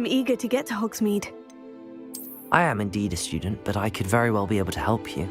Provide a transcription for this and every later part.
I'm eager to get to Hogsmeade. I am indeed a student, but I could very well be able to help you.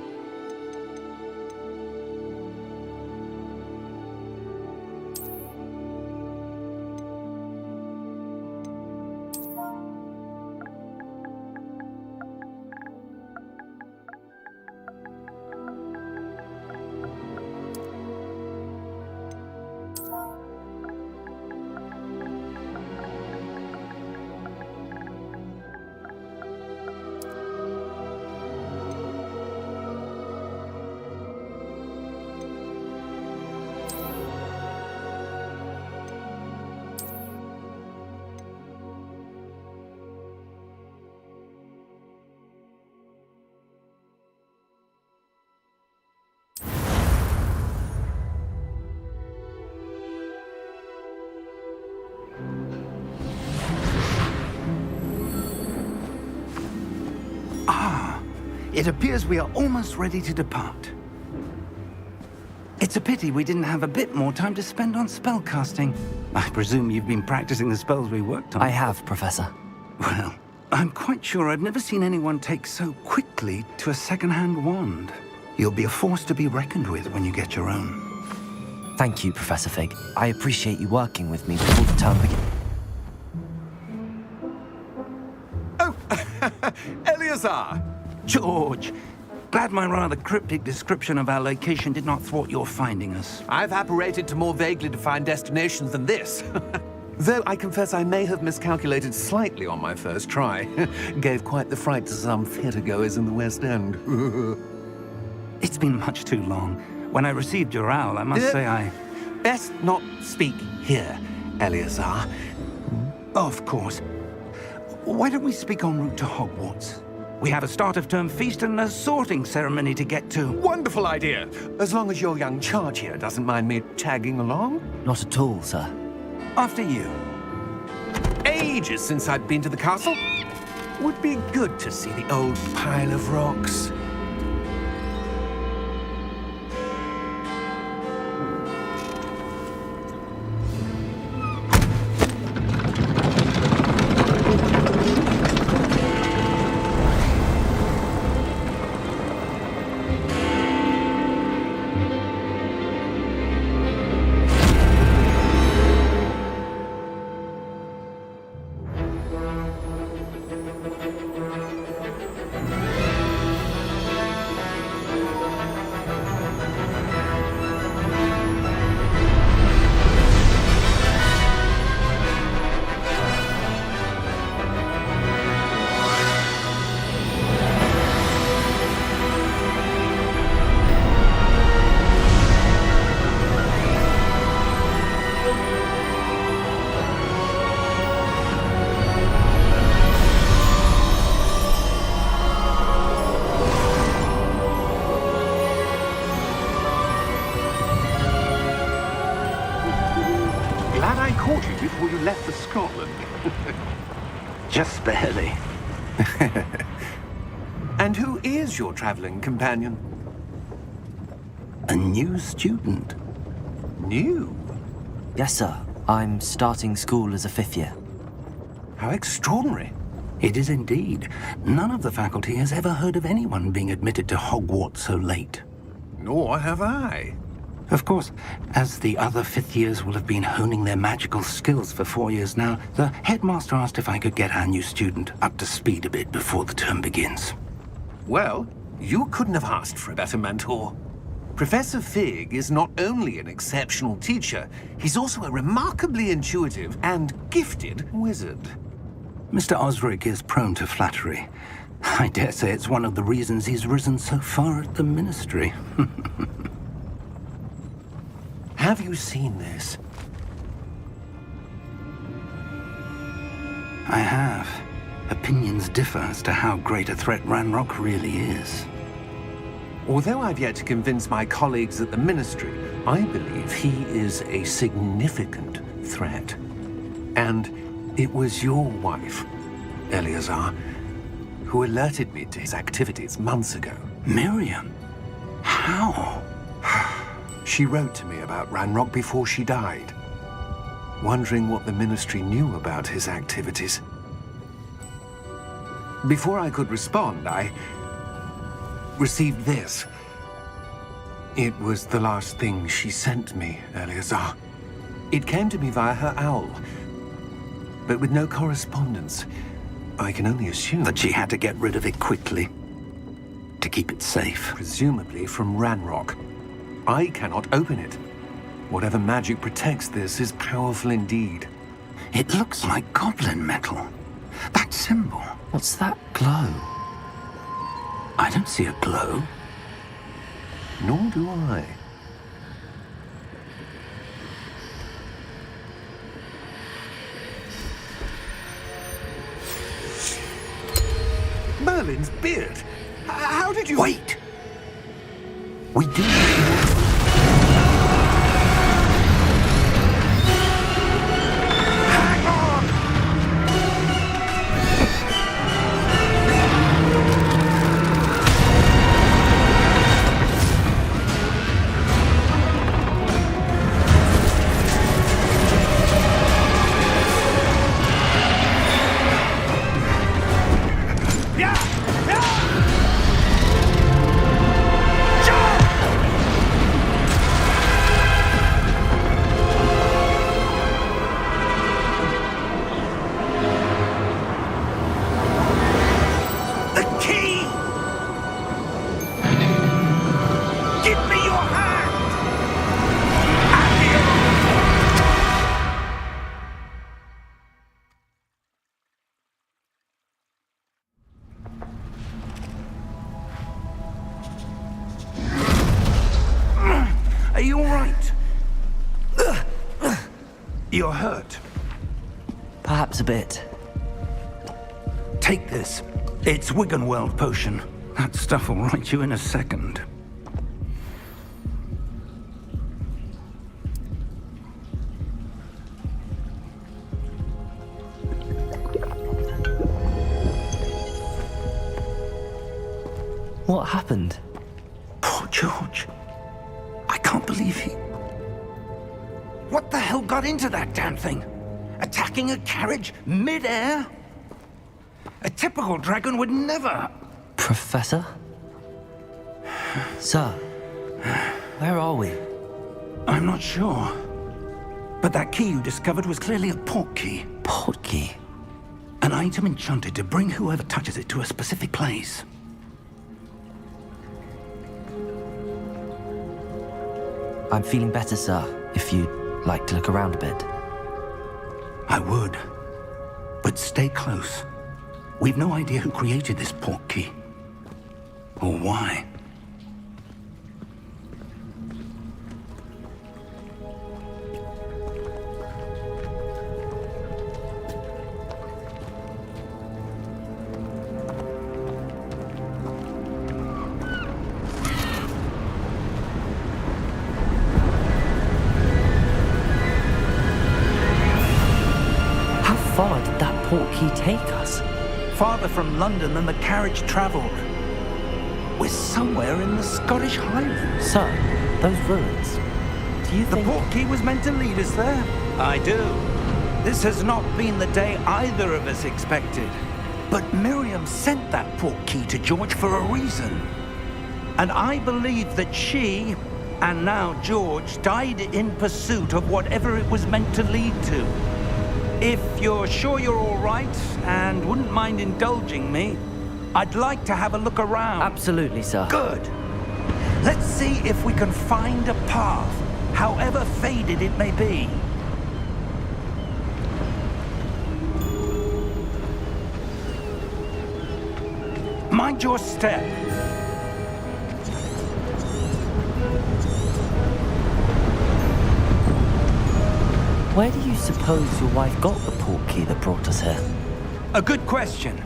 It appears we are almost ready to depart. It's a pity we didn't have a bit more time to spend on spellcasting. I presume you've been practicing the spells we worked on. I have, Professor. Well, I'm quite sure I've never seen anyone take so quickly to a second-hand wand. You'll be a force to be reckoned with when you get your own. Thank you, Professor Fig. I appreciate you working with me before the term begins. Oh, Eleazar! George, glad my rather cryptic description of our location did not thwart your finding us. I've apparated to more vaguely defined destinations than this. Though I confess I may have miscalculated slightly on my first try. Gave quite the fright to some theatre-goers in the West End. It's been much too long. When I received your owl, I must say I... Best not speak here, Eleazar. Of course. Why don't we speak en route to Hogwarts? We have a start-of-term feast and a sorting ceremony to get to. Wonderful idea! As long as your young charge here doesn't mind me tagging along. Not at all, sir. After you. Ages since I'd been to the castle. Would be good to see the old pile of rocks. Glad I caught you before you left for Scotland. Just barely. And who is your traveling companion? A new student. New? Yes, sir. I'm starting school as a 5th year. How extraordinary. It is indeed. None of the faculty has ever heard of anyone being admitted to Hogwarts so late. Nor have I. Of course, as the other 5th years will have been honing their magical skills for 4 years now, the headmaster asked if I could get our new student up to speed a bit before the term begins. Well, you couldn't have asked for a better mentor. Professor Fig is not only an exceptional teacher, he's also a remarkably intuitive and gifted wizard. Mr. Osric is prone to flattery. I dare say it's one of the reasons he's risen so far at the Ministry. Have you seen this? I have. Opinions differ as to how great a threat Ranrock really is. Although I've yet to convince my colleagues at the Ministry, I believe he is a significant threat. And it was your wife, Eleazar, who alerted me to his activities months ago. Miriam? How? She wrote to me about Ranrock before she died, wondering what the Ministry knew about his activities. Before I could respond, I received this. It was the last thing she sent me, Eleazar. It came to me via her owl, but with no correspondence. I can only assume That she had to get rid of it quickly to keep it safe. presumably from Ranrock. I cannot open it. Whatever magic protects this is powerful indeed. It looks like goblin metal. That symbol. What's that glow? I don't see a glow. Nor do I. Merlin's beard! How did you... Wait! We do... Hang on! Are you all right? You're hurt. Perhaps a bit. Take this. It's Wiggenweld potion. That stuff will right you in a second. What happened? Poor George. I can't believe he... What the hell got into that damn thing? Attacking a carriage mid-air? A typical dragon would never... Professor? Sir, where are we? I'm not sure. But that key you discovered was clearly a port key. Port key? An item enchanted to bring whoever touches it to a specific place. I'm feeling better, sir, if you'd like to look around a bit. I would. But stay close. We've no idea who created this port key. Or why. How far did that port key take us? Farther from London than the carriage traveled. We're somewhere in the Scottish Highlands. Sir, those ruins. Do you The think... port key was meant to lead us there? I do. This has not been the day either of us expected. But Miriam sent that port key to George for a reason. And I believe that she, and now George, died in pursuit of whatever it was meant to lead to. If you're sure you're all right, and wouldn't mind indulging me, I'd like to have a look around. Absolutely, sir. Good. Let's see if we can find a path, however faded it may be. Mind your step. Where do you suppose your wife got the port key that brought us here? A good question.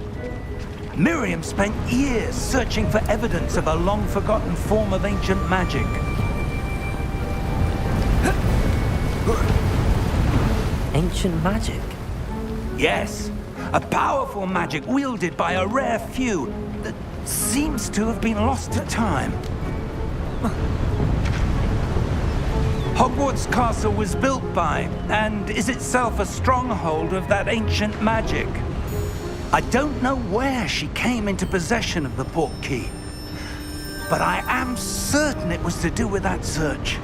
Miriam spent years searching for evidence of a long-forgotten form of ancient magic. Ancient magic? Yes, a powerful magic wielded by a rare few that seems to have been lost to time. Hogwarts Castle was built by, and is itself a stronghold of that ancient magic. I don't know where she came into possession of the portkey, but I am certain it was to do with that search.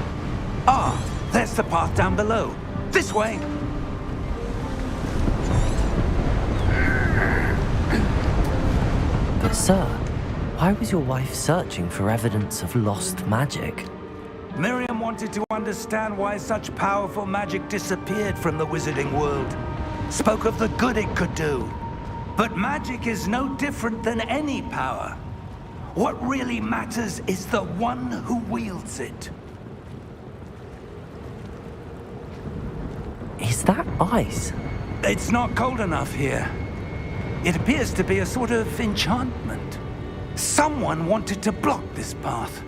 Ah, there's the path down below. This way. But sir, why was your wife searching for evidence of lost magic? Miriam wanted to understand why such powerful magic disappeared from the wizarding world. Spoke of the good it could do. But magic is no different than any power. What really matters is the one who wields it. Is that ice? It's not cold enough here. It appears to be a sort of enchantment. Someone wanted to block this path.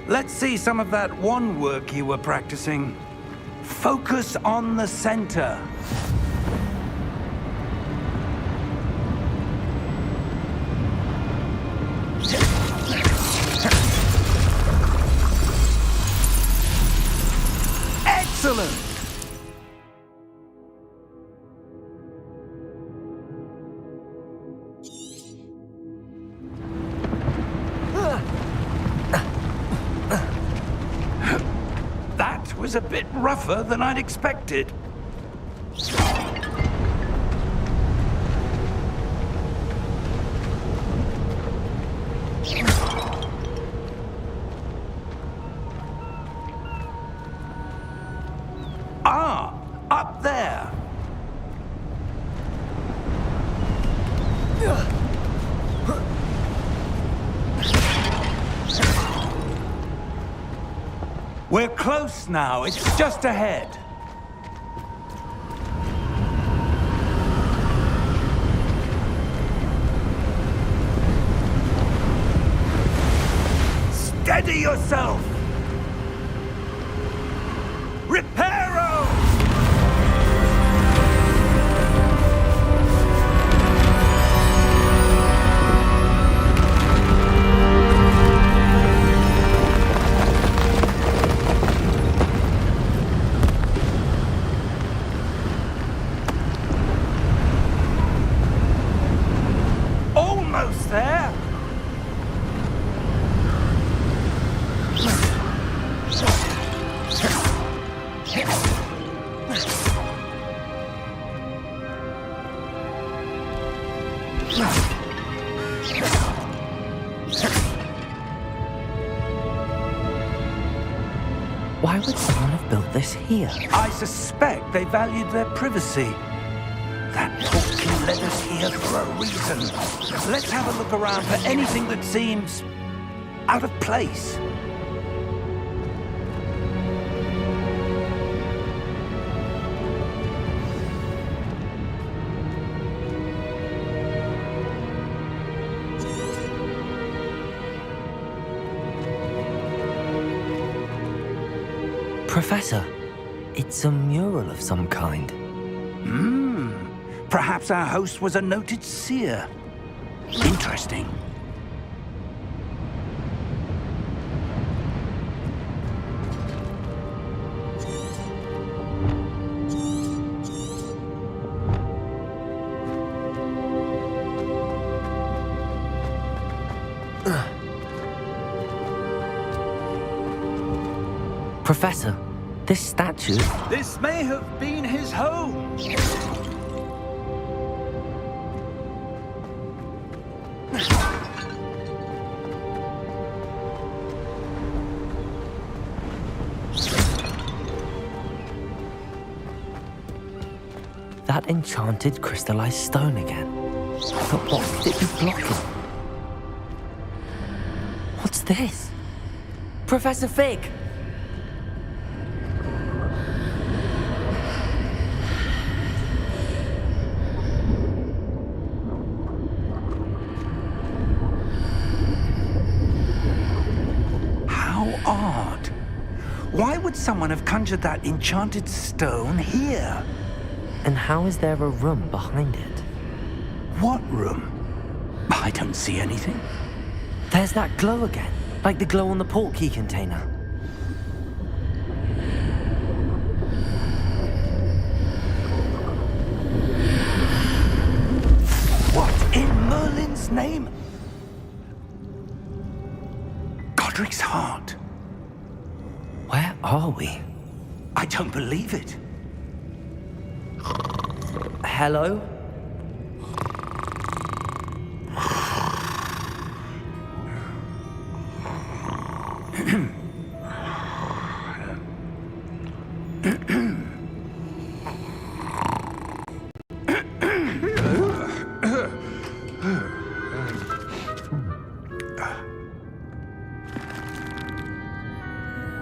Let's see some of that wand work you were practicing. Focus on the center. Excellent! That was a bit rougher than I'd expected. Ah, up there. We're close now. It's just ahead. Steady yourself! Reparo! Almost there! Why would someone have built this here? I suspect they valued their privacy. That portkey led us here for a reason. Let's have a look around for anything that seems out of place. Professor, it's a mural of some kind. Perhaps our host was a noted seer. Interesting. Professor, this statue... This may have been his home. That enchanted crystallized stone again. But what could it be blocking? What's this? Professor Fig! How odd. Why would someone have conjured that enchanted stone here? And how is there a room behind it? What room? I don't see anything. There's that glow again, like the glow on the portkey container. What? Cedric's heart. Where are we? I don't believe it. Hello?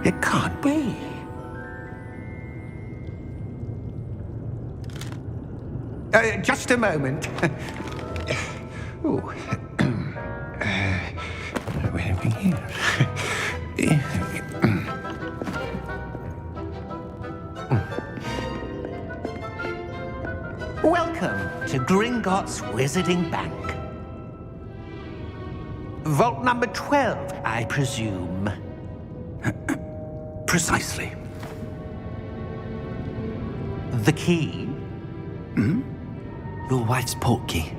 It can't be. Just a moment. Ooh. Where are we here? Welcome to Gringotts Wizarding Bank. Vault number 12, I presume. Precisely. The key? Your wife's portkey.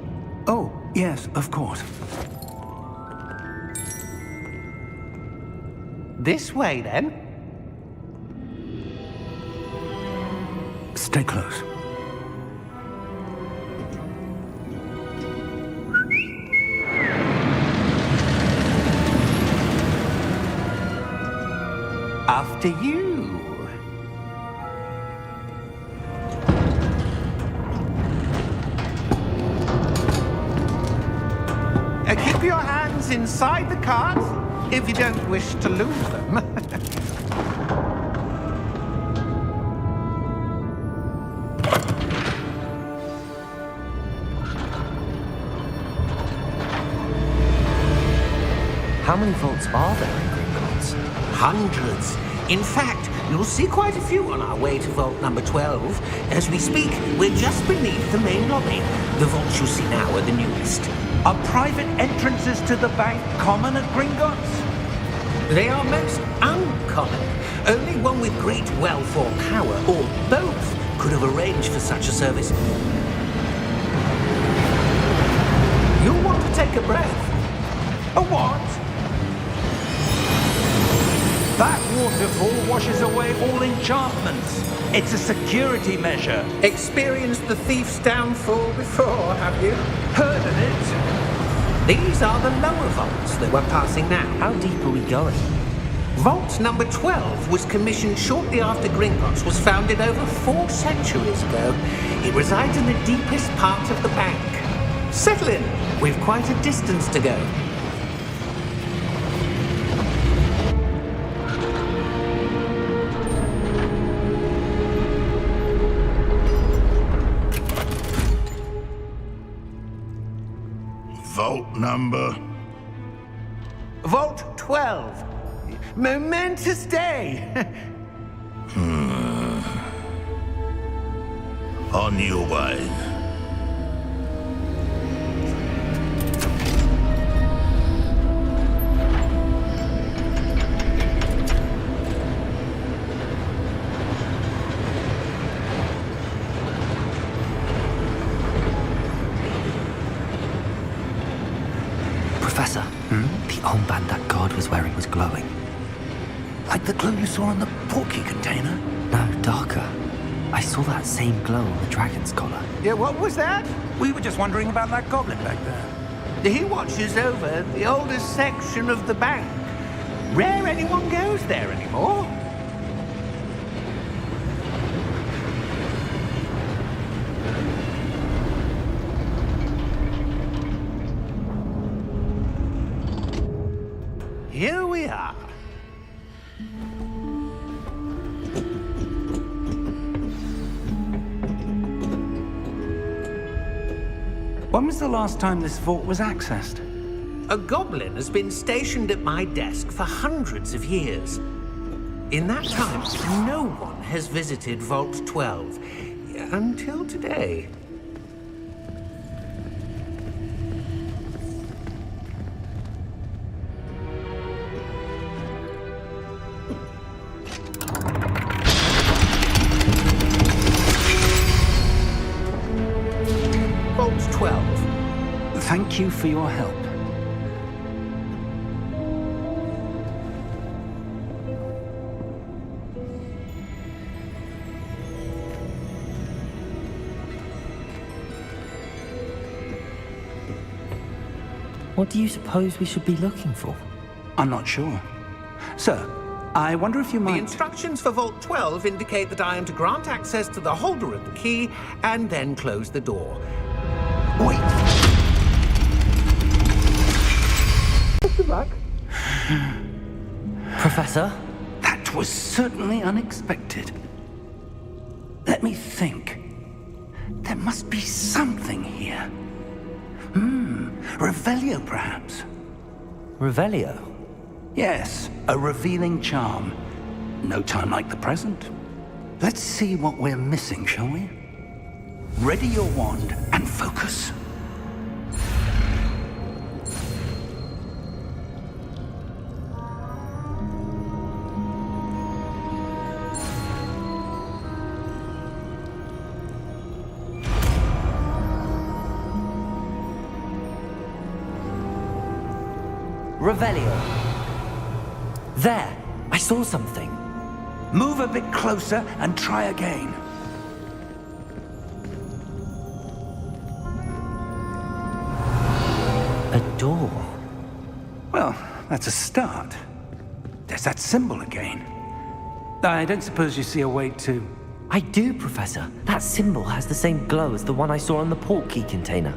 Oh, yes, of course. This way, then. Stay close. After you. Keep your hands inside the cart if you don't wish to lose them. How many vaults are there in Gringotts? Hundreds. In fact, you'll see quite a few on our way to vault number 12. As we speak, we're just beneath the main lobby. The vaults you see now are the newest. Are private entrances to the bank common at Gringotts? They are most uncommon. Only one with great wealth or power, or both, could have arranged for such a service. You'll want to take a breath. A what? That waterfall washes away all enchantments. It's a security measure. Experienced the thief's downfall before, have you? Heard of it? These are the lower vaults that we're passing now. How deep are we going? Vault number 12 was commissioned shortly after Gringotts was founded over 4 centuries ago. It resides in the deepest part of the bank. Settle in. We've quite a distance to go. Vault number? Vault 12. Momentous day. On your way. Professor, the armband that guard was wearing was glowing. Like the glow you saw on the portkey container? No, darker. I saw that same glow on the dragon's collar. Yeah, what was that? We were just wondering about that goblin back there. He watches over the oldest section of the bank. Rare anyone goes there anymore. Here we are. When was the last time this vault was accessed? A goblin has been stationed at my desk for hundreds of years. In that time, no one has visited Vault 12. Until today. Vault 12. Thank you for your help. What do you suppose we should be looking for? I'm not sure. Sir, I wonder if you The might... instructions for Vault 12 indicate that I am to grant access to the holder of the key and then close the door. Wait. Professor? That was certainly unexpected. Let me think. There must be something here. Revelio, perhaps? Revelio? Yes, a revealing charm. No time like the present. Let's see what we're missing, shall we? Ready your wand and focus. Revelio. There! I saw something. Move a bit closer and try again. A door. Well, that's a start. There's that symbol again. I don't suppose you see a way to... I do, Professor. That symbol has the same glow as the one I saw on the port key container.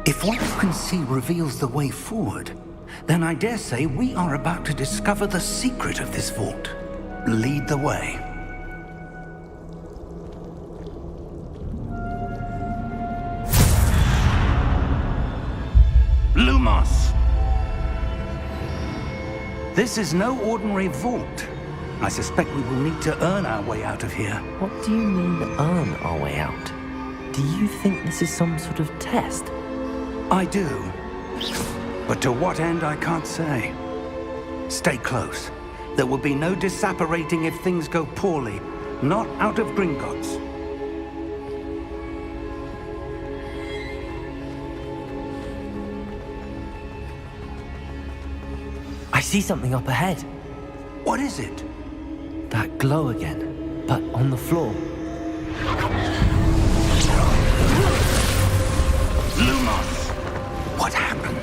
If what you can see reveals the way forward, then I dare say we are about to discover the secret of this vault. Lead the way. Lumos! This is no ordinary vault. I suspect we will need to earn our way out of here. What do you mean, earn our way out? Do you think this is some sort of test? I do. But to what end, I can't say. Stay close. There will be no disapparating if things go poorly. Not out of Gringotts. I see something up ahead. What is it? That glow again, but on the floor. Lumos! What happened?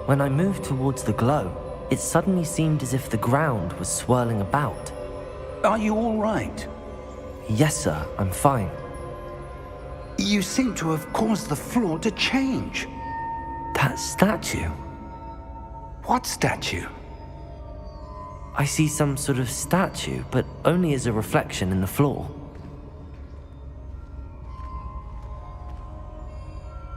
When I moved towards the glow, it suddenly seemed as if the ground was swirling about. Are you all right? Yes, sir, I'm fine. You seem to have caused the floor to change. That statue. What statue? I see some sort of statue, but only as a reflection in the floor.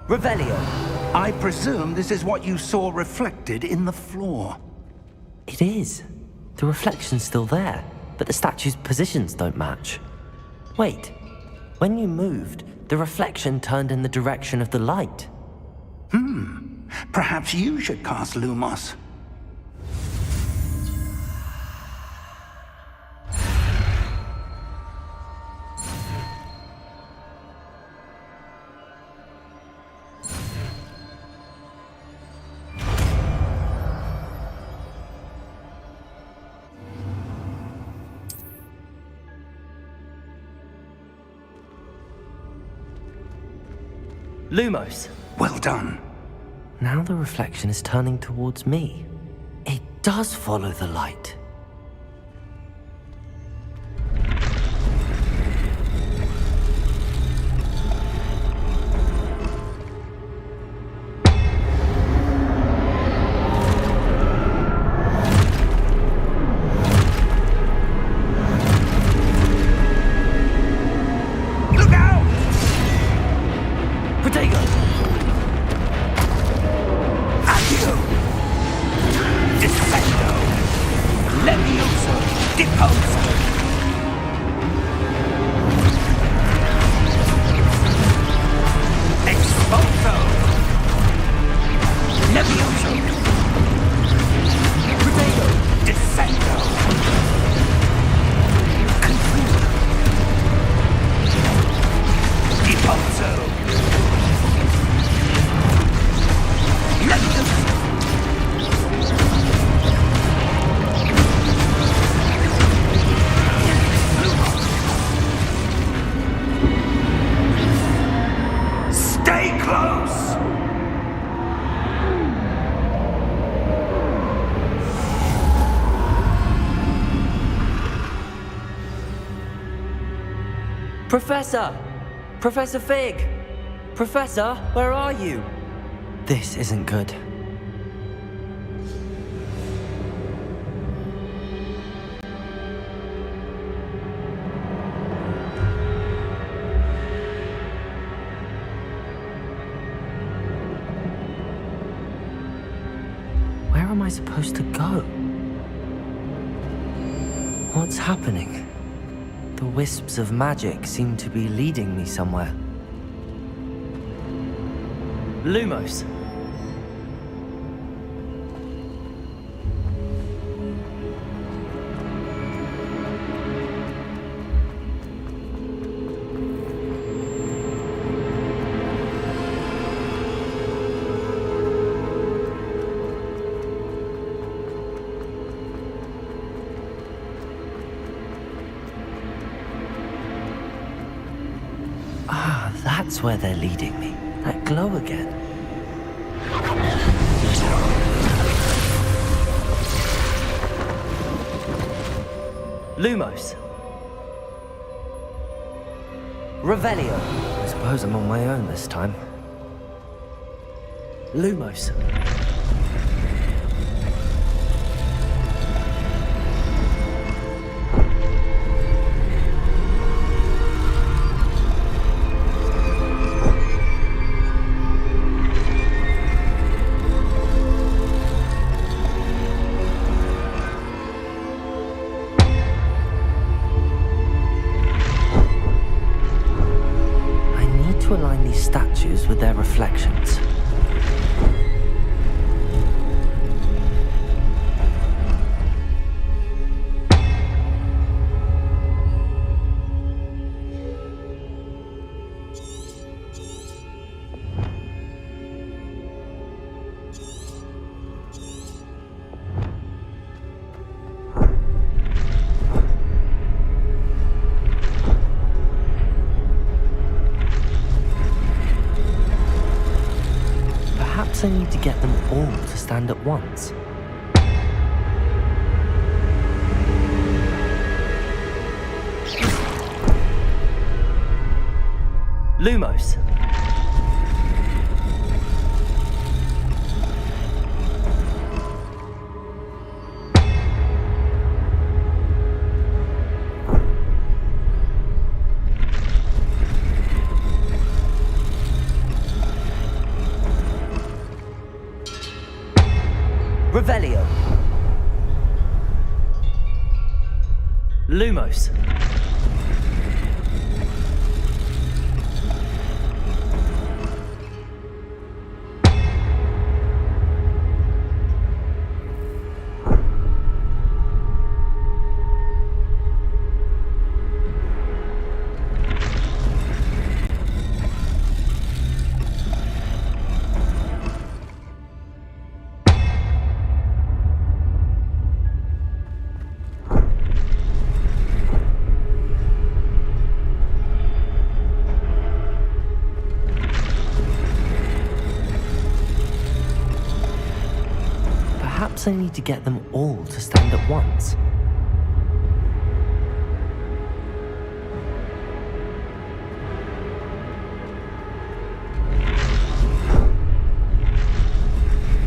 Revelio. I presume this is what you saw reflected in the floor. It is. The reflection's still there, but the statue's positions don't match. Wait. When you moved, the reflection turned in the direction of the light. Perhaps you should cast Lumos. Lumos. Well done. Now the reflection is turning towards me. It does follow the light. Look out! Protego! Accio! Defendo! Professor! Professor Fig! Professor, where are you? This isn't good. Where am I supposed to go? What's happening? The wisps of magic seem to be leading me somewhere. Lumos. Ah, that's where they're leading me. That glow again. Lumos. Revelio. I suppose I'm on my own this time. Lumos. To align these statues with their reflections. Perhaps I need to get them all to stand at once. Lumos. Revelio. Lumos. Perhaps I need to get them all to stand at once.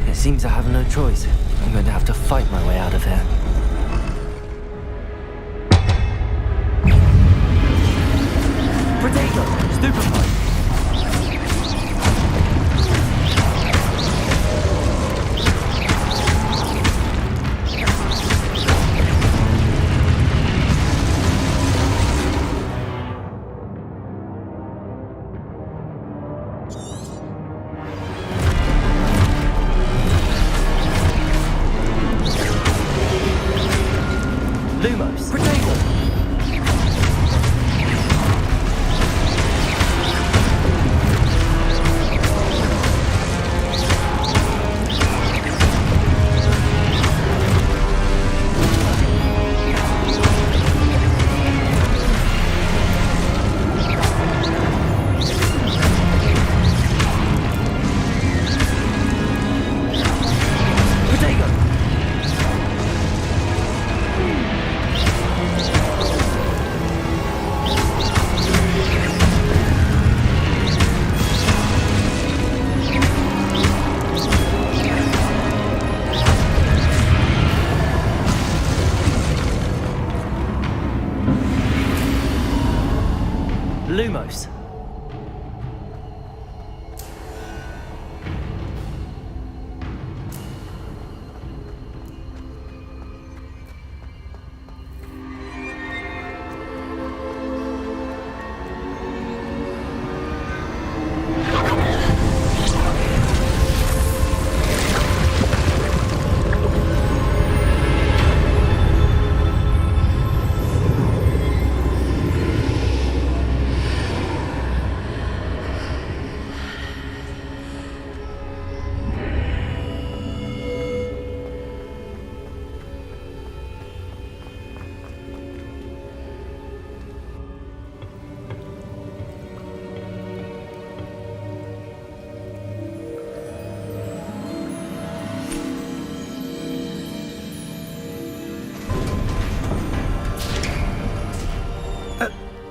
It seems I have no choice. I'm going to have to fight my way out of here. Potato! Stupefy! Lumos.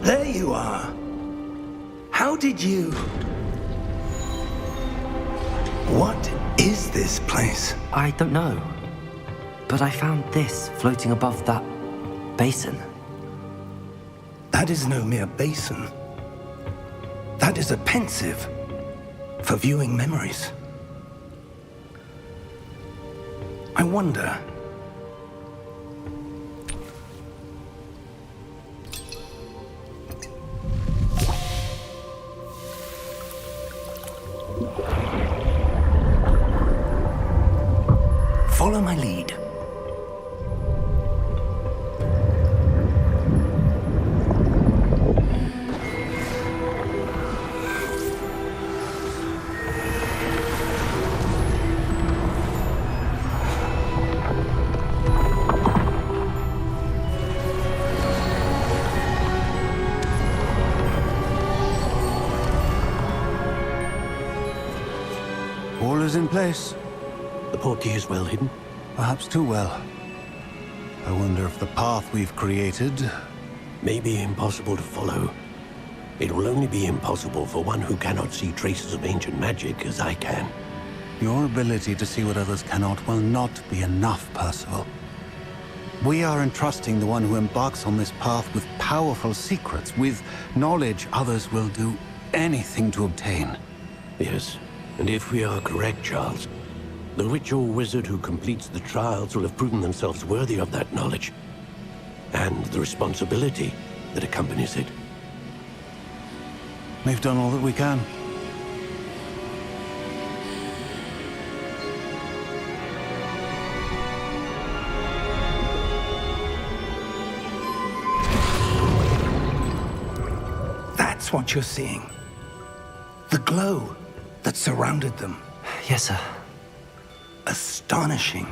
There you are. How did you... What is this place? I don't know. But I found this floating above that basin. That is no mere basin. That is a pensive for viewing memories. I wonder... Follow my lead. All is in place. The portkey is well hidden. Perhaps too well. I wonder if the path we've created... May be impossible to follow. It will only be impossible for one who cannot see traces of ancient magic as I can. Your ability to see what others cannot will not be enough, Percival. We are entrusting the one who embarks on this path with powerful secrets, with knowledge others will do anything to obtain. Yes, and if we are correct, Charles, the witch or wizard who completes the trials will have proven themselves worthy of that knowledge, and the responsibility that accompanies it. We've done all that we can. That's what you're seeing. The glow that surrounded them. Yes, sir. Astonishing.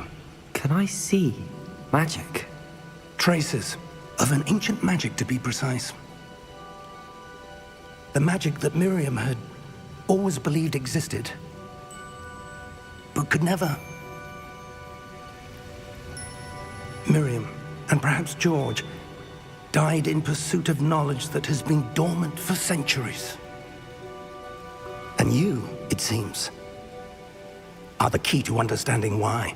Can I see magic? Traces of an ancient magic, to be precise. The magic that Miriam had always believed existed, but could never. Miriam, and perhaps George, died in pursuit of knowledge that has been dormant for centuries. And you, it seems, are the key to understanding why.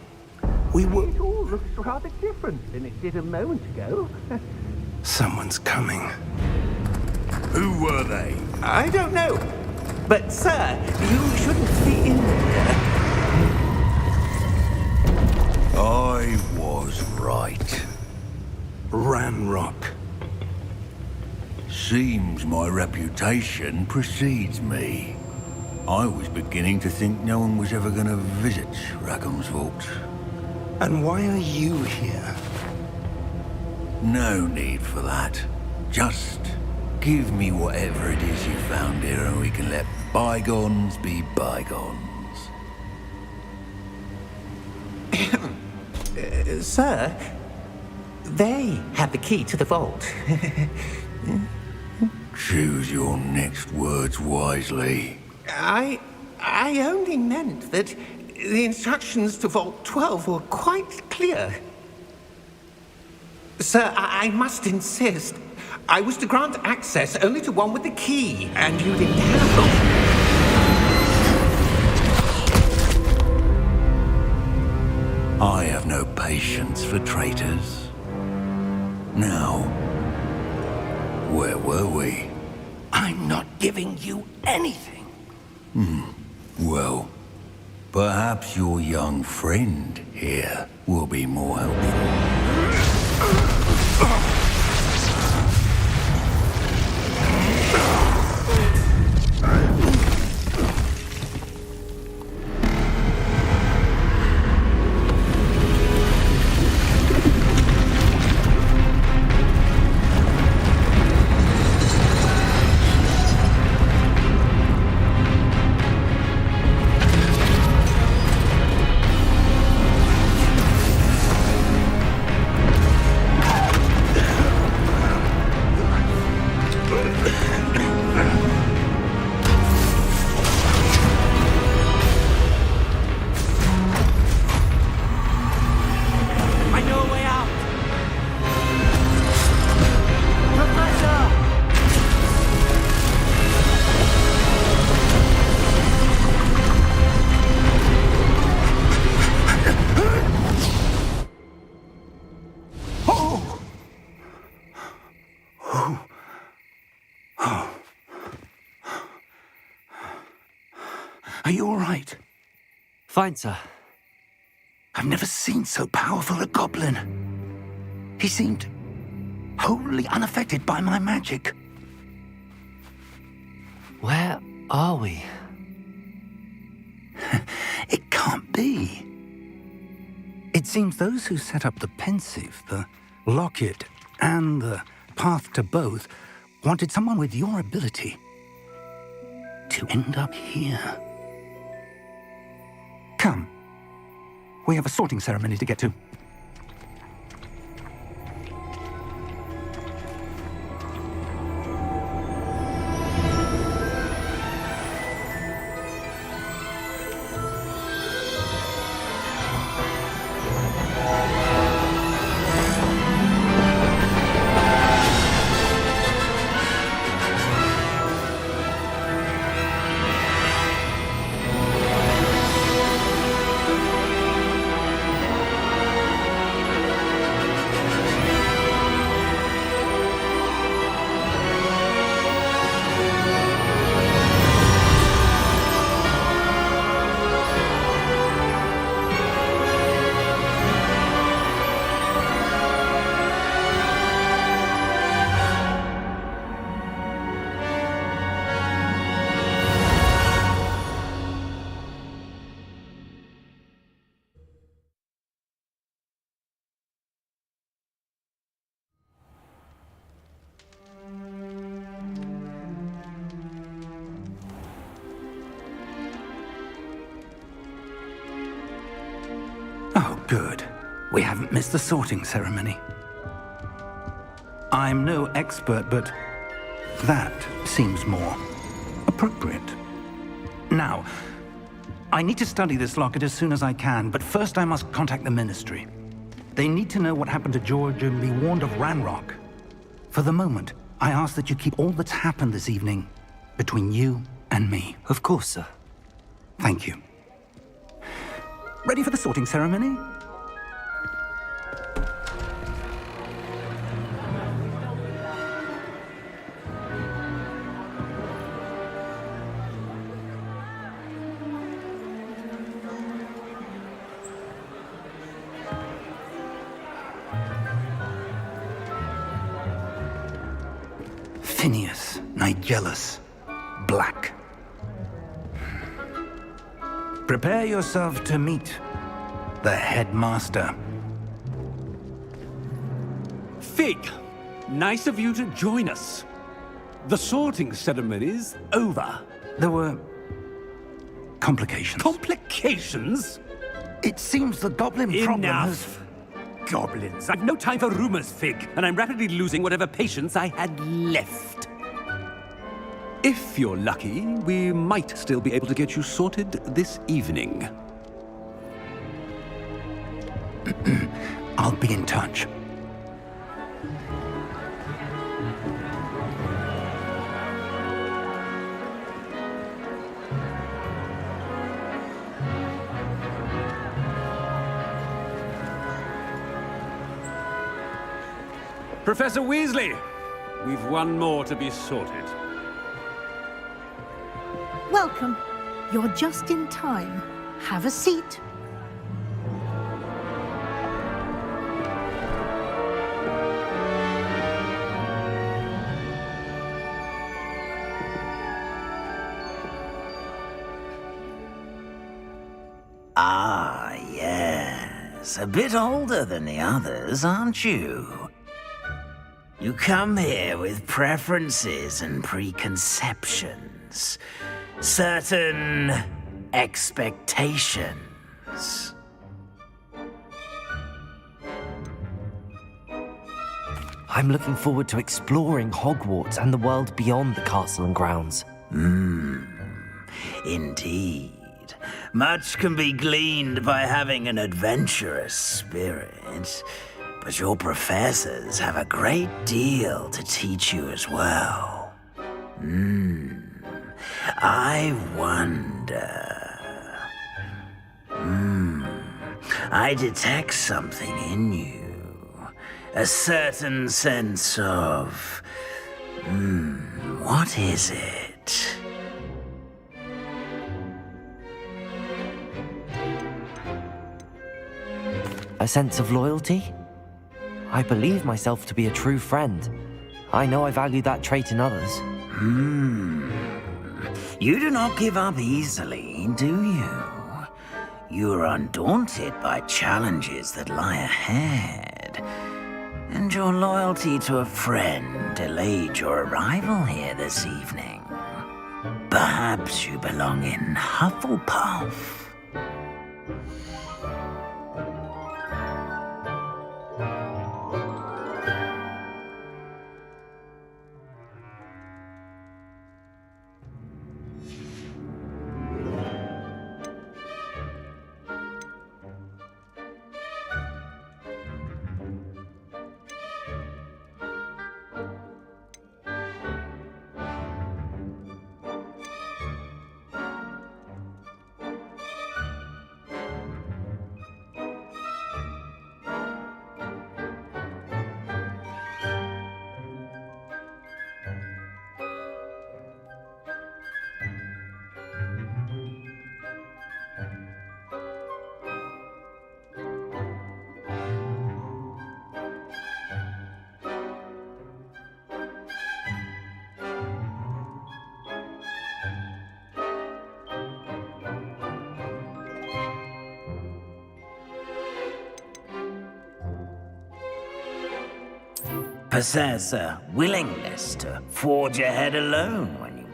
We were... It all looks rather different than it did a moment ago. Someone's coming. Who were they? I don't know. But, sir, you shouldn't be in there. I was right. Ramrock. Seems my reputation precedes me. I was beginning to think no one was ever going to visit Rackham's vault. And why are you here? No need for that. Just give me whatever it is you found here and we can let bygones be bygones. Sir, they have the key to the vault. Choose your next words wisely. I only meant that the instructions to Vault 12 were quite clear. Sir, I must insist. I was to grant access only to one with the key, and you didn't have them. I have no patience for traitors. Now, where were we? I'm not giving you anything. Well, perhaps your young friend here will be more helpful. Are you all right? Fine, sir. I've never seen so powerful a goblin. He seemed wholly unaffected by my magic. Where are we? It can't be. It seems those who set up the pensive, the locket, and the path to both wanted someone with your ability to end up here. Come. We have a sorting ceremony to get to. Oh, good. We haven't missed the sorting ceremony. I'm no expert, but that seems more appropriate. Now, I need to study this locket as soon as I can, but first I must contact the Ministry. They need to know what happened to George and be warned of Ranrock. For the moment, I ask that you keep all that's happened this evening between you and me. Of course, sir. Thank you. Ready for the sorting ceremony? Phineas, Nigellus, Black. Prepare yourself to meet the headmaster. Fig, nice of you to join us. The sorting ceremony's over. There were complications. Complications? It seems the goblin problem has... Enough. Goblins. I've no time for rumors, Fig, and I'm rapidly losing whatever patience I had left. If you're lucky, we might still be able to get you sorted this evening. I'll be in touch. Professor Weasley, we've one more to be sorted. Welcome. You're just in time. Have a seat. Ah, yes. A bit older than the others, aren't you? You come here with preferences and preconceptions. Certain expectations. I'm looking forward to exploring Hogwarts and the world beyond the castle and grounds. Indeed. Much can be gleaned by having an adventurous spirit, but your professors have a great deal to teach you as well. I wonder... I detect something in you. A certain sense of... what is it? A sense of loyalty? I believe myself to be a true friend. I know I value that trait in others. You do not give up easily, do you? You are undaunted by challenges that lie ahead. And your loyalty to a friend delayed your arrival here this evening. Perhaps you belong in Hufflepuff. Possess a willingness to forge ahead alone when you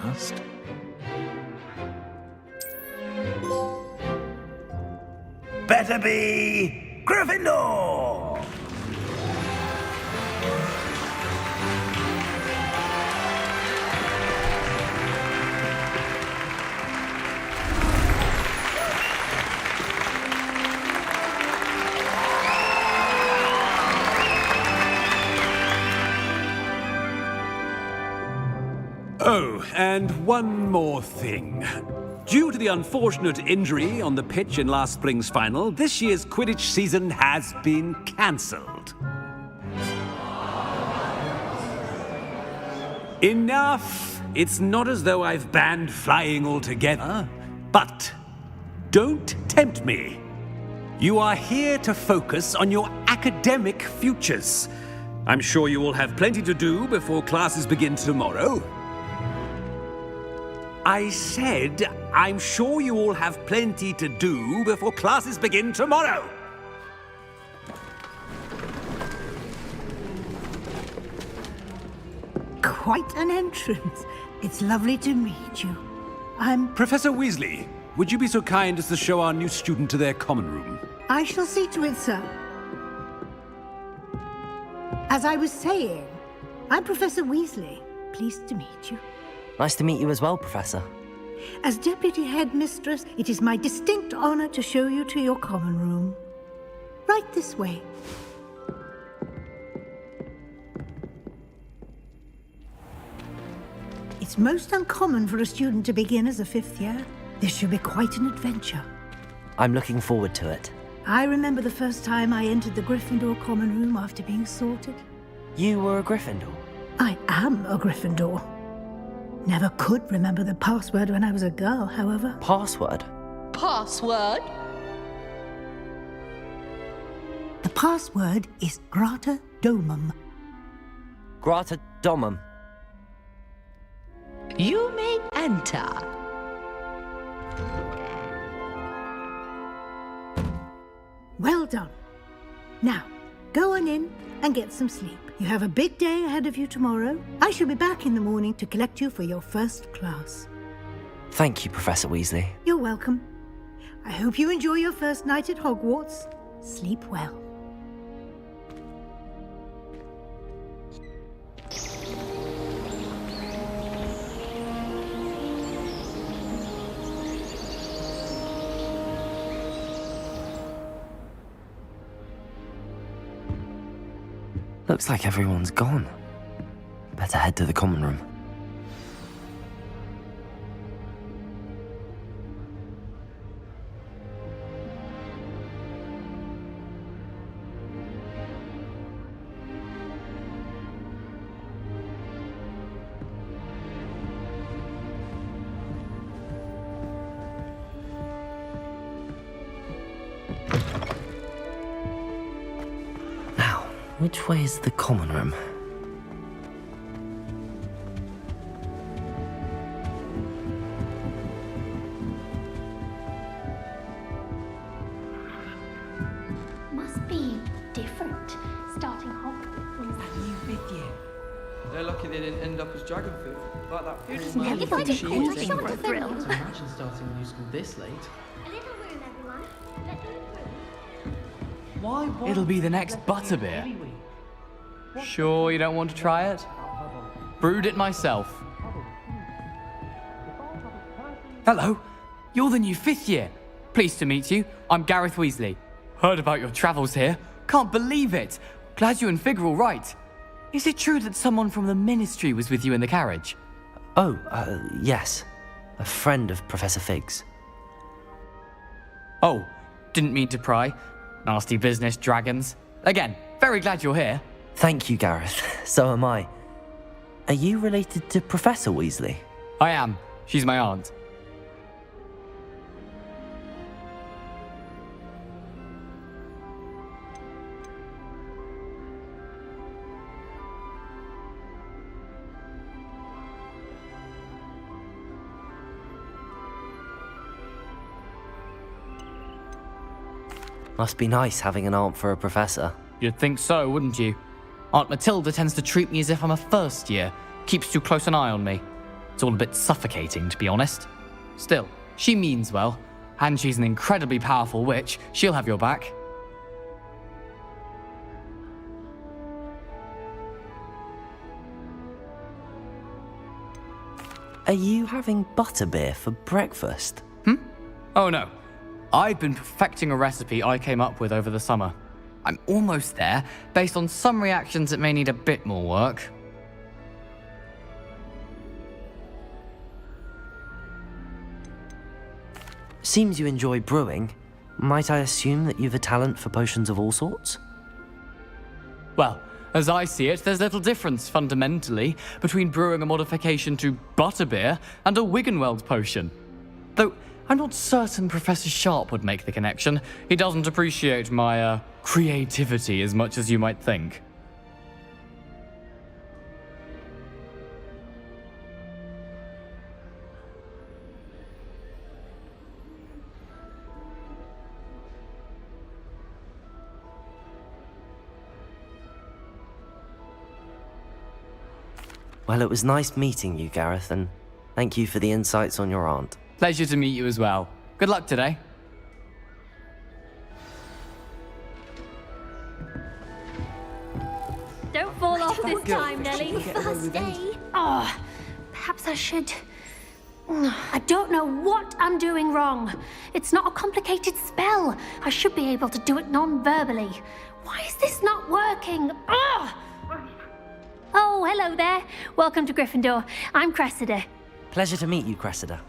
must. Better be Gryffindor! Oh, and one more thing. Due to the unfortunate injury on the pitch in last spring's final, this year's Quidditch season has been cancelled. Enough! It's not as though I've banned flying altogether, but don't tempt me. You are here to focus on your academic futures. I'm sure you will have plenty to do before classes begin tomorrow. I said, I'm sure you all have plenty to do before classes begin tomorrow. Quite an entrance. It's lovely to meet you. I'm... Professor Weasley, would you be so kind as to show our new student to their common room? I shall see to it, sir. As I was saying, I'm Professor Weasley. Pleased to meet you. Nice to meet you as well, Professor. As Deputy Headmistress, it is my distinct honor to show you to your common room. Right this way. It's most uncommon for a student to begin as a fifth year. This should be quite an adventure. I'm looking forward to it. I remember the first time I entered the Gryffindor common room after being sorted. You were a Gryffindor? I am a Gryffindor. Never could remember the password when I was a girl, however. Password? Password? The password is Grata Domum. Grata Domum. You may enter. Well done. Now, go on in and get some sleep. You have a big day ahead of you tomorrow. I shall be back in the morning to collect you for your first class. Thank you, Professor Weasley. You're welcome. I hope you enjoy your first night at Hogwarts. Sleep well. Looks like everyone's gone. Better head to the common room. Which way is the common room? Must be different, starting Hogwarts. New fifth year. They're lucky they didn't end up as dragon food. Like that Who fool doesn't man have with to the find a cheese cool thing. shot of thrill? Imagine starting a new school this late. A little room, everyone. Let them through. Why? It'll be the next butterbeer. Sure you don't want to try it? Brewed it myself. Hello, you're the new fifth year. Pleased to meet you. I'm Gareth Weasley. Heard about your travels here. Can't believe it. Glad you and Fig are all right. Is it true that someone from the Ministry was with you in the carriage? Oh, yes. A friend of Professor Fig's. Oh, didn't mean to pry. Nasty business, dragons. Again, very glad you're here. Thank you, Gareth. So am I. Are you related to Professor Weasley? I am. She's my aunt. Must be nice having an aunt for a professor. You'd think so, wouldn't you? Aunt Matilda tends to treat me as if I'm a first year, keeps too close an eye on me. It's all a bit suffocating, to be honest. Still, she means well, and she's an incredibly powerful witch. She'll have your back. Are you having butterbeer for breakfast? Oh no. I've been perfecting a recipe I came up with over the summer. I'm almost there, based on some reactions that may need a bit more work. Seems you enjoy brewing. Might I assume that you've a talent for potions of all sorts? Well, as I see it, there's little difference, fundamentally, between brewing a modification to butterbeer and a Wiggenweld potion. Though, I'm not certain Professor Sharp would make the connection. He doesn't appreciate my, creativity as much as you might think. Well, it was nice meeting you, Gareth, and thank you for the insights on your aunt. Pleasure to meet you as well. Good luck today. Don't fall off this time, Nellie. First day. Oh, perhaps I should. I don't know what I'm doing wrong. It's not a complicated spell. I should be able to do it non-verbally. Why is this not working? Oh, hello there. Welcome to Gryffindor. I'm Cressida. Pleasure to meet you, Cressida.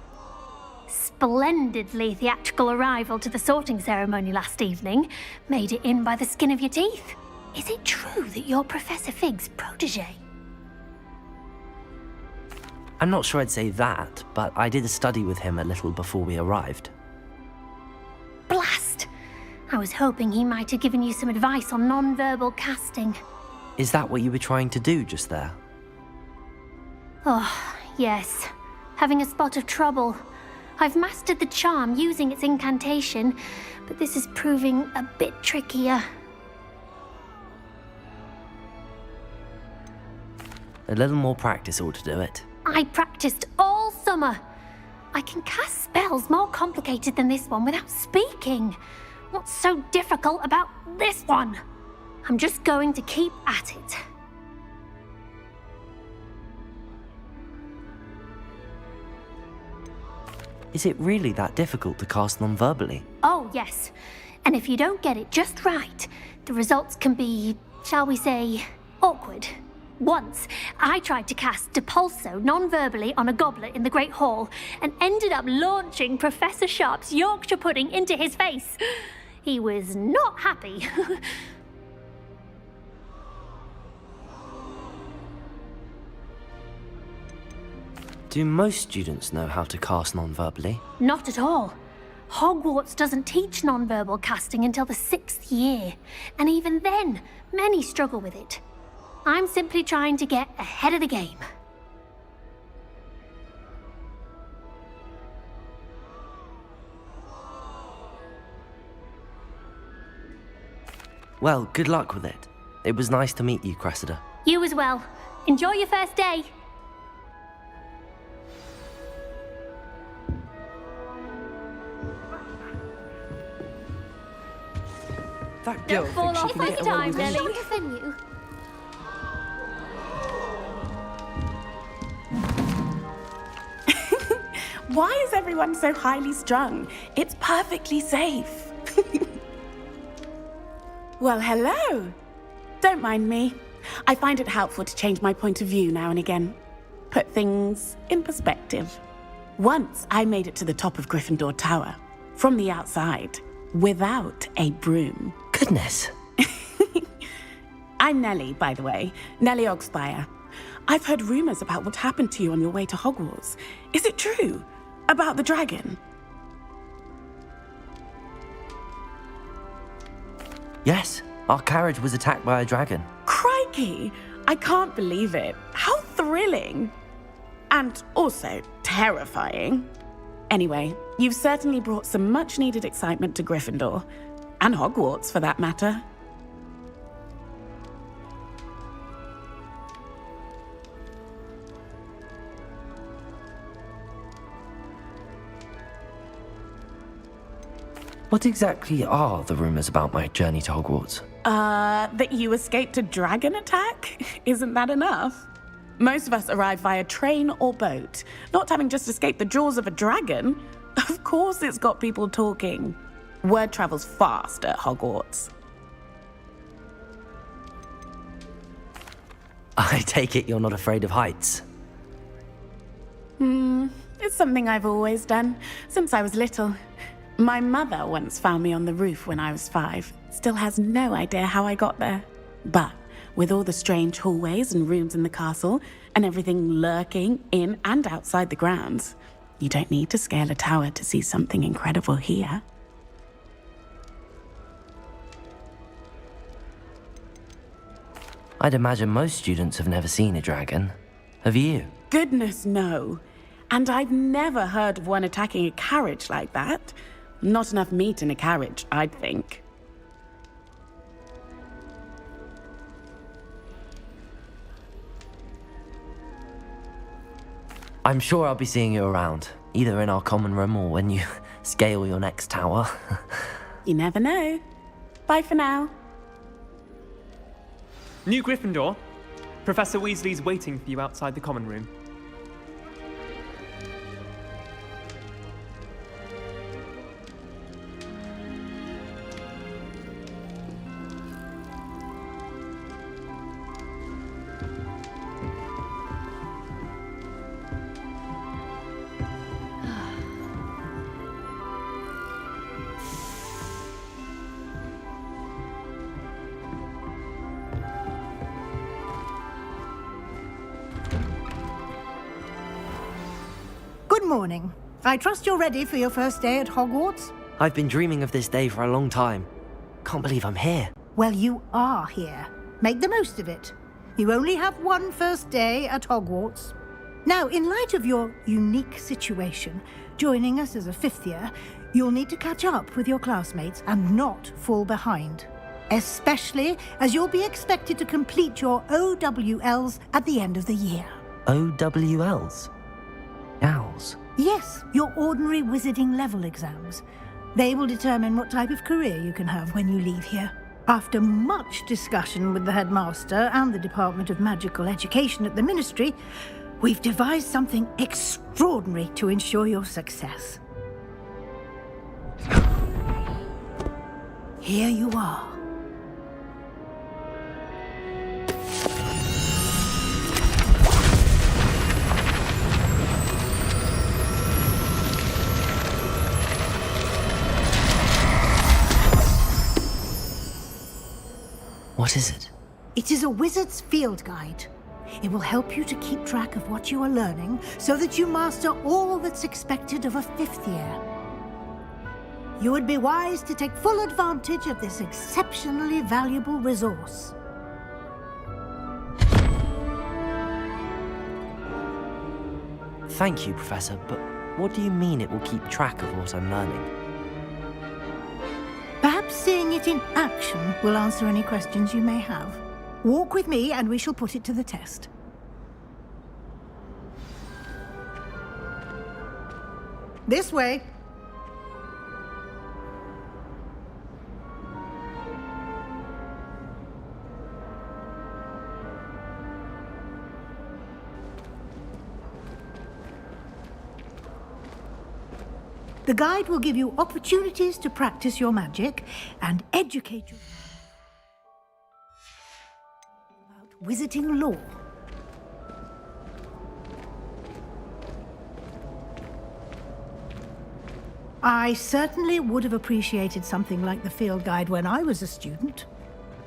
Splendidly theatrical arrival to the sorting ceremony last evening. Made it in by the skin of your teeth. Is it true that you're Professor Fig's protege? I'm not sure I'd say that, but I did a study with him a little before we arrived. Blast! I was hoping he might have given you some advice on non-verbal casting. Is that what you were trying to do just there? Oh, yes. Having a spot of trouble. I've mastered the charm using its incantation, but this is proving a bit trickier. A little more practice ought to do it. I practiced all summer. I can cast spells more complicated than this one without speaking. What's so difficult about this one? I'm just going to keep at it. Is it really that difficult to cast non-verbally? Oh, yes. And if you don't get it just right, the results can be, shall we say, awkward. Once, I tried to cast Depulso non-verbally on a goblet in the Great Hall and ended up launching Professor Sharp's Yorkshire pudding into his face. He was not happy. Do most students know how to cast non-verbally? Not at all. Hogwarts doesn't teach non-verbal casting until the 6th year, and even then, many struggle with it. I'm simply trying to get ahead of the game. Well, good luck with it. It was nice to meet you, Cressida. You as well. Enjoy your first day. That girl Don't fall thinks she off can this get away time, with Nelly. anything. You. Why is everyone so highly strung? It's perfectly safe. Well, hello. Don't mind me. I find it helpful to change my point of view now and again. Put things in perspective. Once I made it to the top of Gryffindor Tower, from the outside, without a broom. Goodness. I'm Nellie, by the way. Nellie Ogspire. I've heard rumors about what happened to you on your way to Hogwarts. Is it true? About the dragon? Yes, our carriage was attacked by a dragon. Crikey! I can't believe it. How thrilling! And also terrifying. Anyway, you've certainly brought some much-needed excitement to Gryffindor. And Hogwarts, for that matter. What exactly are the rumors about my journey to Hogwarts? That you escaped a dragon attack? Isn't that enough? Most of us arrive via train or boat, not having just escaped the jaws of a dragon. Of course it's got people talking. Word travels fast at Hogwarts. I take it you're not afraid of heights. It's something I've always done, since I was little. My mother once found me on the roof when I was 5. Still has no idea how I got there. But with all the strange hallways and rooms in the castle, and everything lurking in and outside the grounds, you don't need to scale a tower to see something incredible here. I'd imagine most students have never seen a dragon. Have you? Goodness, no. And I've never heard of one attacking a carriage like that. Not enough meat in a carriage, I'd think. I'm sure I'll be seeing you around, either in our common room or when you scale your next tower. You never know. Bye for now. New Gryffindor. Professor Weasley's waiting for you outside the common room. morning. I trust you're ready for your first day at Hogwarts? I've been dreaming of this day for a long time. Can't believe I'm here. Well, you are here. Make the most of it. You only have one first day at Hogwarts. Now, in light of your unique situation, joining us as a fifth year, you'll need to catch up with your classmates and not fall behind. Especially as you'll be expected to complete your OWLs at the end of the year. OWLs? Owls? Yes, your ordinary wizarding level exams. They will determine what type of career you can have when you leave here. After much discussion with the headmaster and the Department of Magical Education at the Ministry, we've devised something extraordinary to ensure your success. Here you are. What is it? It is a wizard's field guide. It will help you to keep track of what you are learning so that you master all that's expected of a fifth year. You would be wise to take full advantage of this exceptionally valuable resource. Thank you, Professor, but what do you mean it will keep track of what I'm learning? Perhaps seeing it in action will answer any questions you may have. Walk with me and we shall put it to the test. This way. The guide will give you opportunities to practice your magic and educate you about wizarding lore. I certainly would have appreciated something like the field guide when I was a student.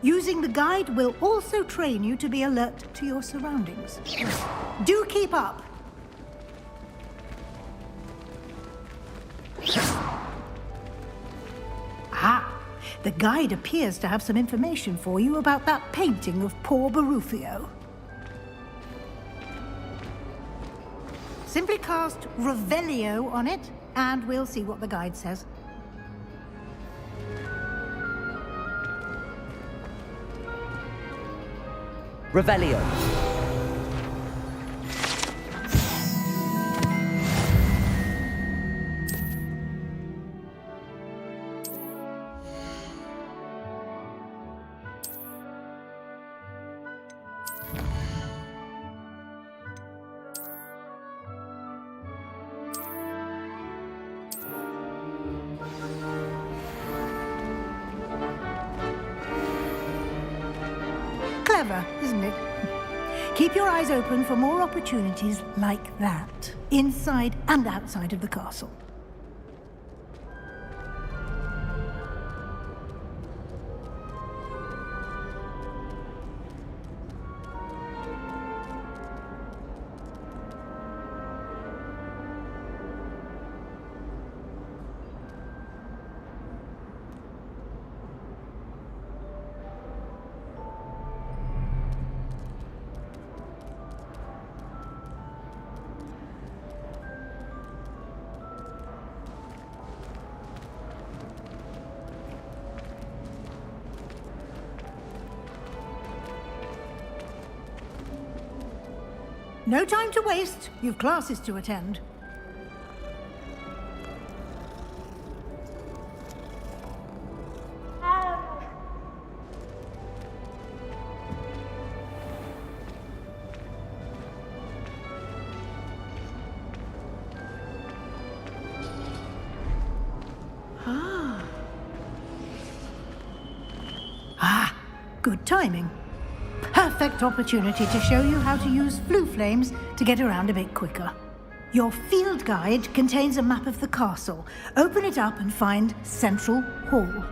Using the guide will also train you to be alert to your surroundings. Do keep up! Ah, the guide appears to have some information for you about that painting of poor Barufio. Simply cast Revelio on it, and we'll see what the guide says. Revelio. Clever, isn't it? Keep your eyes open for more opportunities like that, inside and outside of the castle. No time to waste. You've classes to attend. Ah, good timing. Perfect opportunity to show you how to use flue flames to get around a bit quicker. Your field guide contains a map of the castle. Open it up and find Central Hall.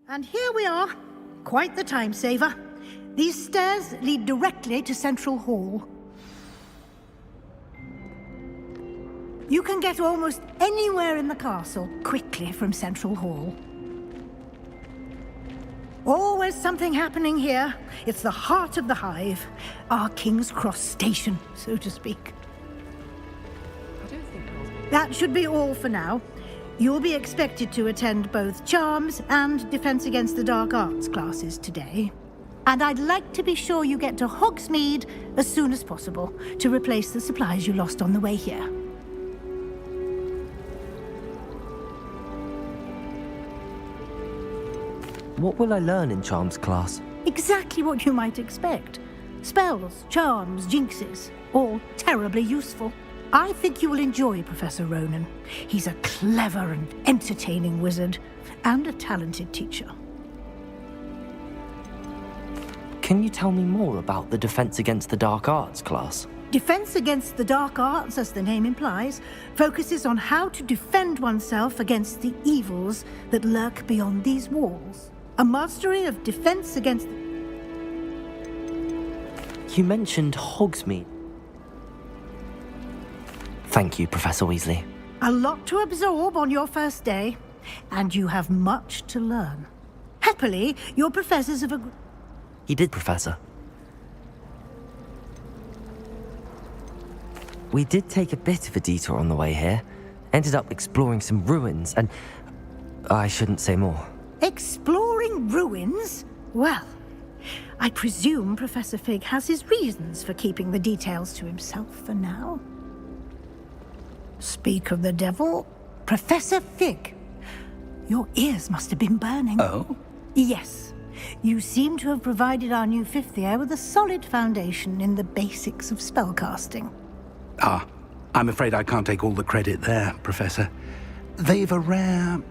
And here we are. Quite the time saver. These stairs lead directly to Central Hall. You can get almost anywhere in the castle quickly from Central Hall. Always something happening here. It's the heart of the hive. Our King's Cross station, so to speak. That should be all for now. You'll be expected to attend both Charms and Defense Against the Dark Arts classes today. And I'd like to be sure you get to Hogsmeade as soon as possible to replace the supplies you lost on the way here. What will I learn in Charms class? Exactly what you might expect. Spells, charms, jinxes, all terribly useful. I think you will enjoy Professor Ronan. He's a clever and entertaining wizard, and a talented teacher. Can you tell me more about the Defense Against the Dark Arts class? Defense Against the Dark Arts, as the name implies, focuses on how to defend oneself against the evils that lurk beyond these walls. A mastery of defense against... You mentioned Hogsmeade. Thank you, Professor Weasley. A lot to absorb on your first day, and you have much to learn. Happily, your professors have agreed... He did, Professor. We did take a bit of a detour on the way here. Ended up exploring some ruins, and... I shouldn't say more. Exploring ruins? Well, I presume Professor Fig has his reasons for keeping the details to himself for now. Speak of the devil, Professor Fig. Your ears must have been burning. Oh? Yes. You seem to have provided our new fifth year with a solid foundation in the basics of spellcasting. Ah, I'm afraid I can't take all the credit there, Professor. They've a rare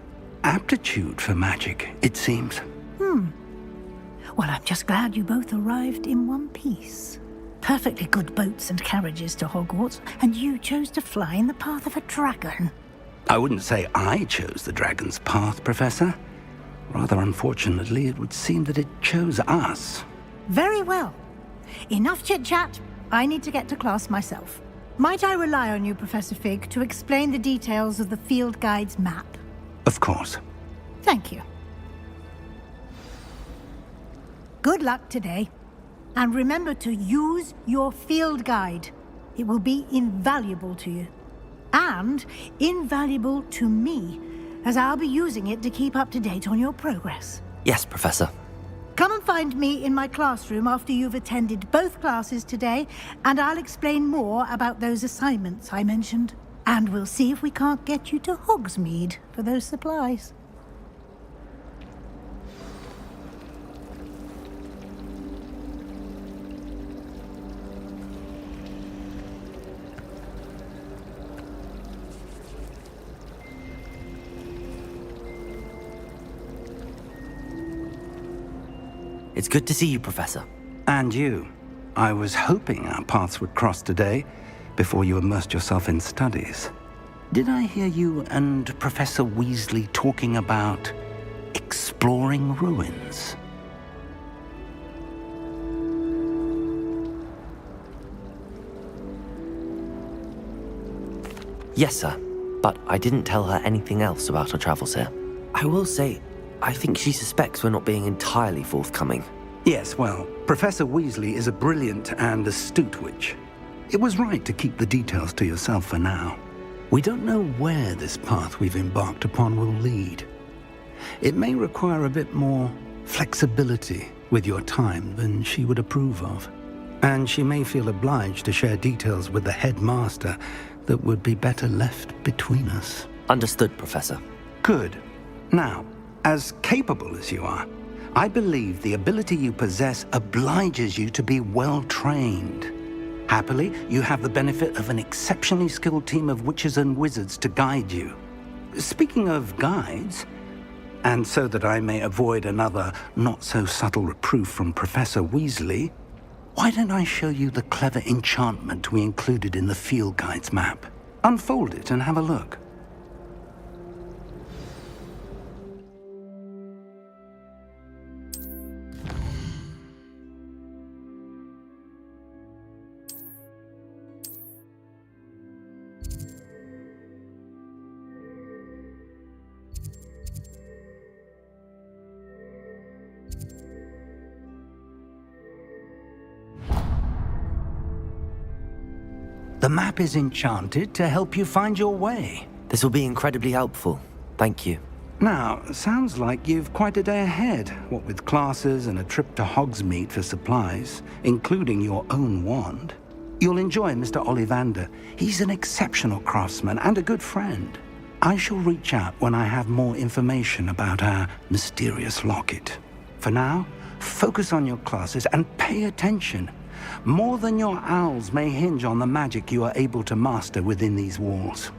aptitude for magic, it seems. Well, I'm just glad you both arrived in one piece. Perfectly good boats and carriages to Hogwarts, and you chose to fly in the path of a dragon. I wouldn't say I chose the dragon's path, Professor. Rather unfortunately, it would seem that it chose us. Very well. Enough chit-chat. I need to get to class myself. Might I rely on you, Professor Fig, to explain the details of the field guide's map? Of course. Thank you. Good luck today. And remember to use your field guide. It will be invaluable to you. And invaluable to me, as I'll be using it to keep up to date on your progress. Yes, Professor. Come and find me in my classroom after you've attended both classes today, and I'll explain more about those assignments I mentioned. And we'll see if we can't get you to Hogsmeade for those supplies. It's good to see you, Professor. And you. I was hoping our paths would cross today, before you immersed yourself in studies. Did I hear you and Professor Weasley talking about exploring ruins? Yes, sir. But I didn't tell her anything else about our travels here. I will say, I think she suspects we're not being entirely forthcoming. Yes, well, Professor Weasley is a brilliant and astute witch. It was right to keep the details to yourself for now. We don't know where this path we've embarked upon will lead. It may require a bit more flexibility with your time than she would approve of. And she may feel obliged to share details with the headmaster that would be better left between us. Understood, Professor. Good. Now, as capable as you are, I believe the ability you possess obliges you to be well-trained. Happily, you have the benefit of an exceptionally skilled team of witches and wizards to guide you. Speaking of guides, and so that I may avoid another not-so-subtle reproof from Professor Weasley, why don't I show you the clever enchantment we included in the field guide's map? Unfold it and have a look. The map is enchanted to help you find your way. This will be incredibly helpful. Thank you. Now, sounds like you've quite a day ahead, what with classes and a trip to Hogsmeade for supplies, including your own wand. You'll enjoy Mr. Ollivander. He's an exceptional craftsman and a good friend. I shall reach out when I have more information about our mysterious locket. For now, focus on your classes and pay attention. More than your owls may hinge on the magic you are able to master within these walls.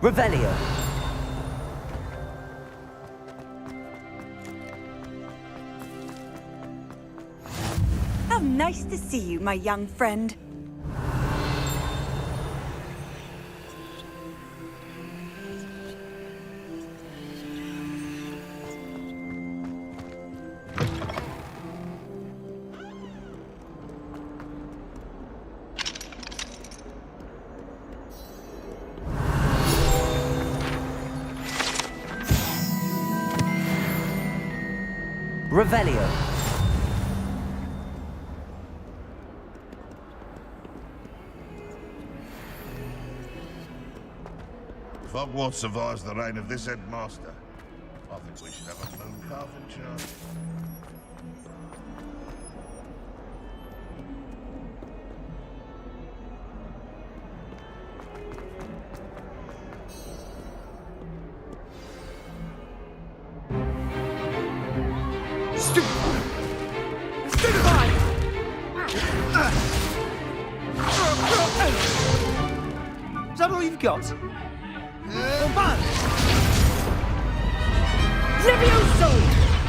Revelio. How nice to see you, my young friend. Revelio. If Hogwarts survives the reign of this headmaster, I think we should have a moon calf in charge. Is that all you've got? Levioso!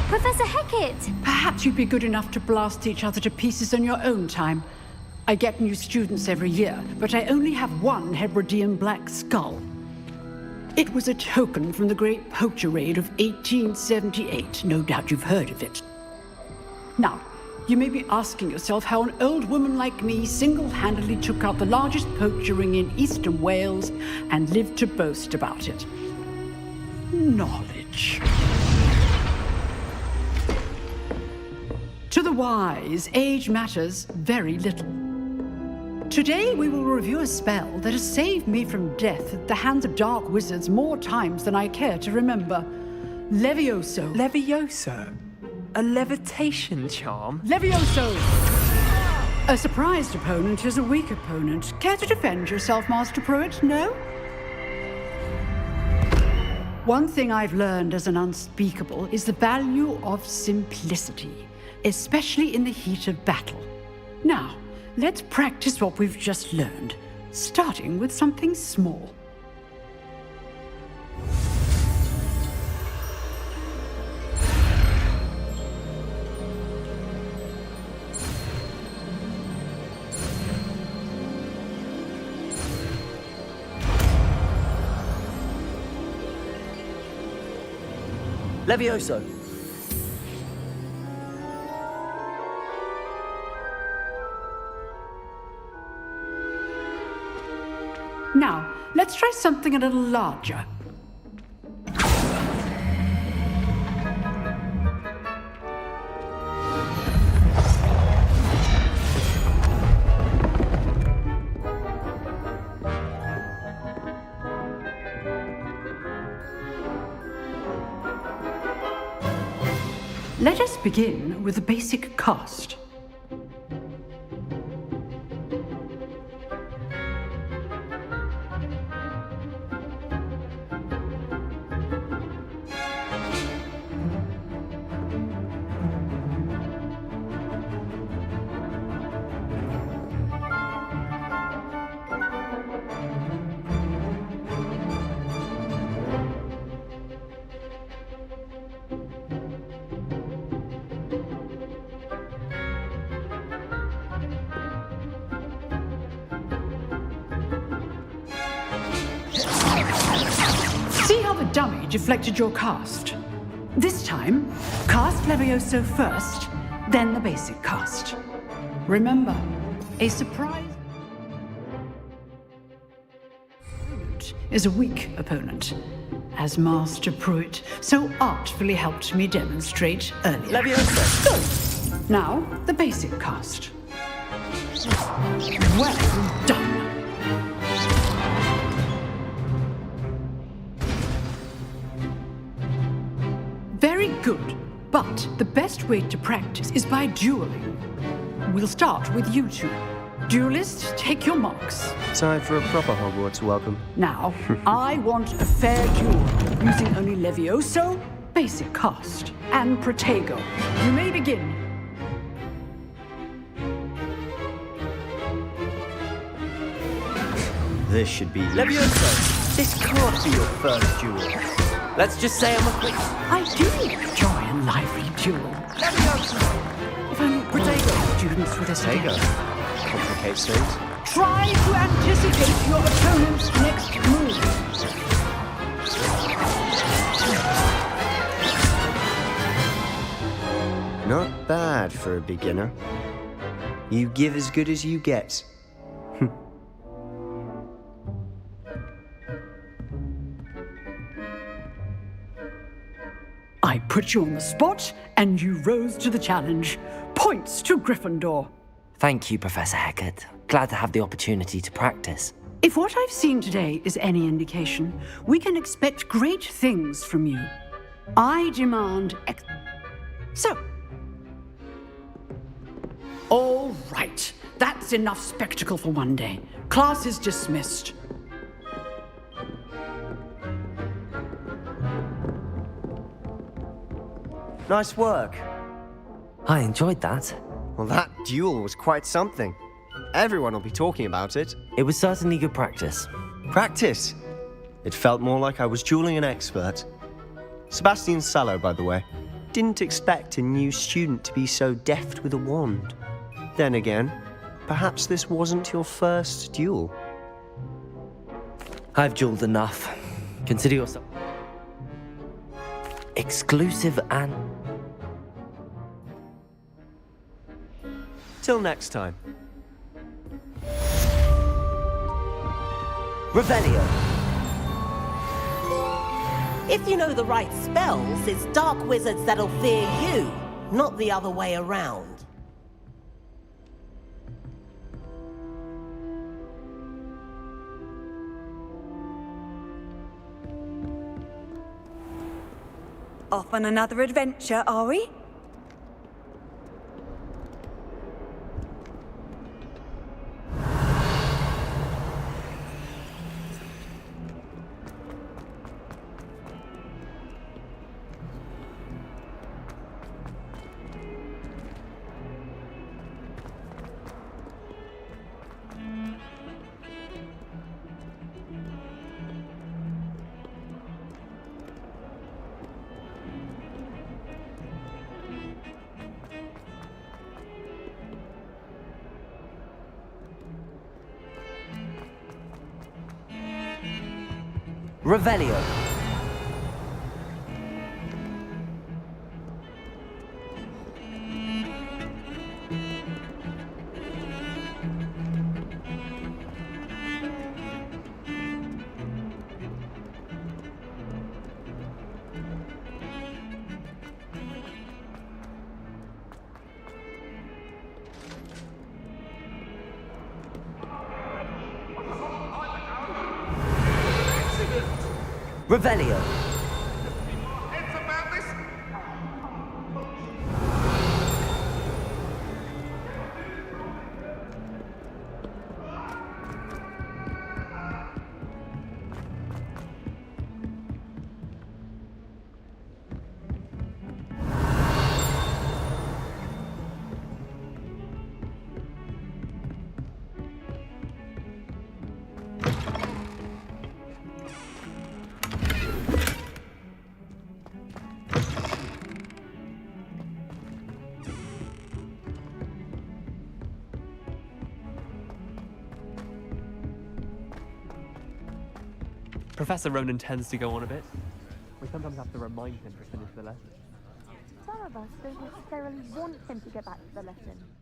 Professor Hecat! Perhaps you'd be good enough to blast each other to pieces on your own time. I get new students every year, but I only have one Hebridean black skull. It was a token from the Great Poacher Raid of 1878. No doubt you've heard of it. Now, you may be asking yourself how an old woman like me single-handedly took out the largest poacher ring in eastern Wales and lived to boast about it. Knowledge. To the wise, age matters very little. Today we will review a spell that has saved me from death at the hands of dark wizards more times than I care to remember. Levioso. Levioso? A levitation charm? Levioso! A surprised opponent is a weak opponent. Care to defend yourself, Master Pruitt? No? One thing I've learned as an unspeakable is the value of simplicity, especially in the heat of battle. Now, let's practice what we've just learned, starting with something small. Levioso. Now, let's try something a little larger. Let us begin with the basic cast. See how the dummy deflected your cast? This time, cast Levioso first, then the basic cast. Remember, a surprise opponent is a weak opponent, as Master Pruitt so artfully helped me demonstrate earlier. Leviosa! Now, the basic cast. Well done! Very good, but the best way to practice is by dueling. We'll start with you two. Duelists, take your marks. Time for a proper Hogwarts welcome. Now, I want a fair duel, using only Levioso, basic cast, and Protego. You may begin. This should be Levioso! This can't be your first duel. Let's just say I'm a quick... I do enjoy a lively duel. Levioso! If only Protego students would Protego? Complicates things. Try to anticipate your opponent's next move. Not bad for a beginner. You give as good as you get. I put you on the spot, and you rose to the challenge. Points to Gryffindor. Thank you, Professor Hecat. Glad to have the opportunity to practice. If what I've seen today is any indication, we can expect great things from you. I demand So. All right. That's enough spectacle for one day. Class is dismissed. Nice work. I enjoyed that. Well, that duel was quite something. Everyone will be talking about it. It was certainly good practice. Practice? It felt more like I was dueling an expert. Sebastian Sallow, by the way. Didn't expect a new student to be so deft with a wand. Then again, perhaps this wasn't your first duel. I've dueled enough. Consider yourself exclusive and... Till next time. Revelio. If you know the right spells, it's dark wizards that'll fear you, not the other way around. Off on another adventure, are we? Revelio. Revelio. Professor Ronan tends to go on a bit. We sometimes have to remind him to finish the lesson. Sorry of us don't necessarily want him to go back to the lesson.